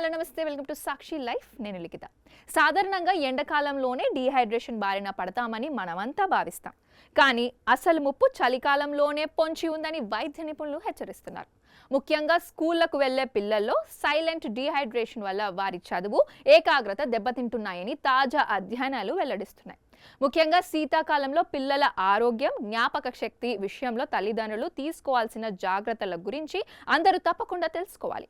Hello నమస్తే, welcome to Sakshi life. నేను లిఖిత. సాధారణంగా ఎండాకాలంలోనే డీహైడ్రేషన్ బారిన పడతామని మనమంతా భావిస్తాం. కానీ అసలు ముప్పు చలికాలంలోనే పొంచి ఉందని వైద్య నిపుణులు హెచ్చరిస్తున్నారు. ముఖ్యంగా స్కూళ్లకు వెళ్లే పిల్లల్లో సైలెంట్ డీహైడ్రేషన్ వల్ల వారి చదువు, ఏకాగ్రత దెబ్బతింటున్నాయని తాజా అధ్యయనాలు వెల్లడిస్తున్నాయి. ముఖ్యంగా శీతాకాలంలో పిల్లల ఆరోగ్యం, జ్ఞాపక శక్తి విషయంలో తల్లిదండ్రులు తీసుకోవాల్సిన జాగ్రత్తల గురించి అందరూ తప్పకుండా తెలుసుకోవాలి.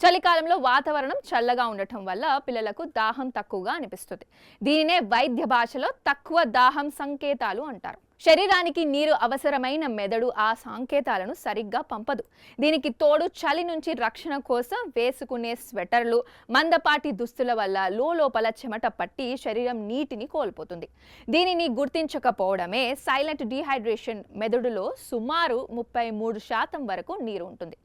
చలికాలంలో వాతావరణం చల్లగా ఉండటం వల్ల పిల్లలకు దాహం తక్కువగా అనిపిస్తుంది. దీనినే వైద్య భాషలో తక్కువ దాహం సంకేతాలు అంటారు. శరీరానికి నీరు అవసరమైన మెదడు ఆ సంకేతాలను సరిగ్గా పంపదు. దీనికి తోడు చలి నుంచి రక్షణ కోసం వేసుకునే స్వెటర్లు, మందపాటి దుస్తుల వల్ల లోపల చెమట పట్టి శరీరం నీటిని కోల్పోతుంది. దీనిని గుర్తించకపోవడమే సైలెంట్ డీహైడ్రేషన్. మెదడులో సుమారు 33% వరకు నీరు ఉంటుంది.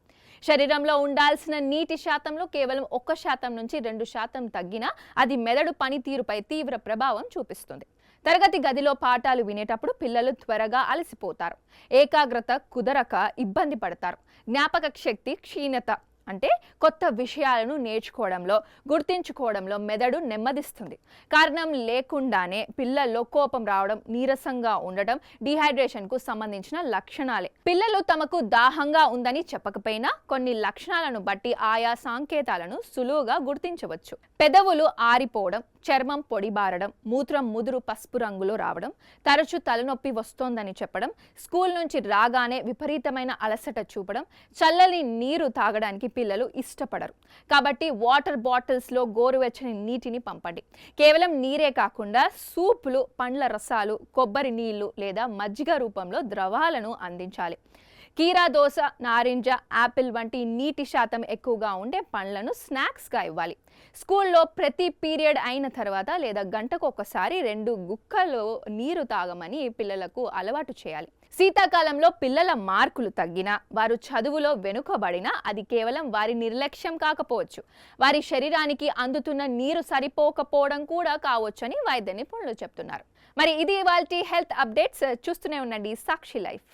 శరీరంలో ఉండాల్సిన నీటి శాతంలో కేవలం 1% నుంచి 2% తగ్గినా అది మెదడు పనితీరుపై తీవ్ర ప్రభావం చూపిస్తుంది. తరగతి గదిలో పాఠాలు వినేటప్పుడు పిల్లలు త్వరగా అలసిపోతారు, ఏకాగ్రత కుదరక ఇబ్బంది పడతారు, జ్ఞాపక శక్తి క్షీణత అంటే కొత్త విషయాలను నేర్చుకోవడంలో, గుర్తించుకోవడంలో మెదడు నెమ్మదిస్తుంది. కారణం లేకుండానే పిల్లల్లో కోపం రావడం, నీరసంగా ఉండటం డీహైడ్రేషన్కు సంబంధించిన లక్షణాలే. పిల్లలు తమకు దాహంగా ఉందని చెప్పకపోయినా కొన్ని లక్షణాలను బట్టి ఆయా సంకేతాలను సులువుగా గుర్తించవచ్చు. పెదవులు ఆరిపోవడం, చర్మం పొడిబారడం, మూత్రం ముదురు పసుపు రంగులో రావడం, తరచూ తలనొప్పి వస్తోందని చెప్పడం, స్కూల్ నుంచి రాగానే విపరీతమైన అలసట చూపడం, చల్లని నీరు తాగడానికి పిల్లలు ఇష్టపడరు. కాబట్టి వాటర్ బాటిల్స్లో గోరువెచ్చని నీటిని పంపండి. కేవలం నీరే కాకుండా సూపులు, పండ్ల రసాలు, కొబ్బరి నీళ్లు లేదా మజ్జిగ రూపంలో ద్రవాలను అందించాలి. కీరా దోస, నారింజ, యాపిల్ వంటి నీటి శాతం ఎక్కువగా ఉండే పండ్లను స్నాక్స్గా ఇవ్వాలి. స్కూల్లో ప్రతి పీరియడ్ అయిన తర్వాత లేదా గంటకు ఒకసారి 2 గుక్కలు నీరు తాగమని పిల్లలకు అలవాటు చేయాలి. శీతాకాలంలో పిల్లల మార్కులు తగ్గినా, వారు చదువులో వెనుకబడినా అది కేవలం వారి నిర్లక్ష్యం కాకపోవచ్చు, వారి శరీరానికి అందుతున్న నీరు సరిపోకపోవడం కూడా కావచ్చని వైద్య నిపుణులు చెప్తున్నారు. మరి ఇది ఇవాల్టి హెల్త్ అప్డేట్స్. చూస్తూనే ఉండండి సాక్షి లైఫ్.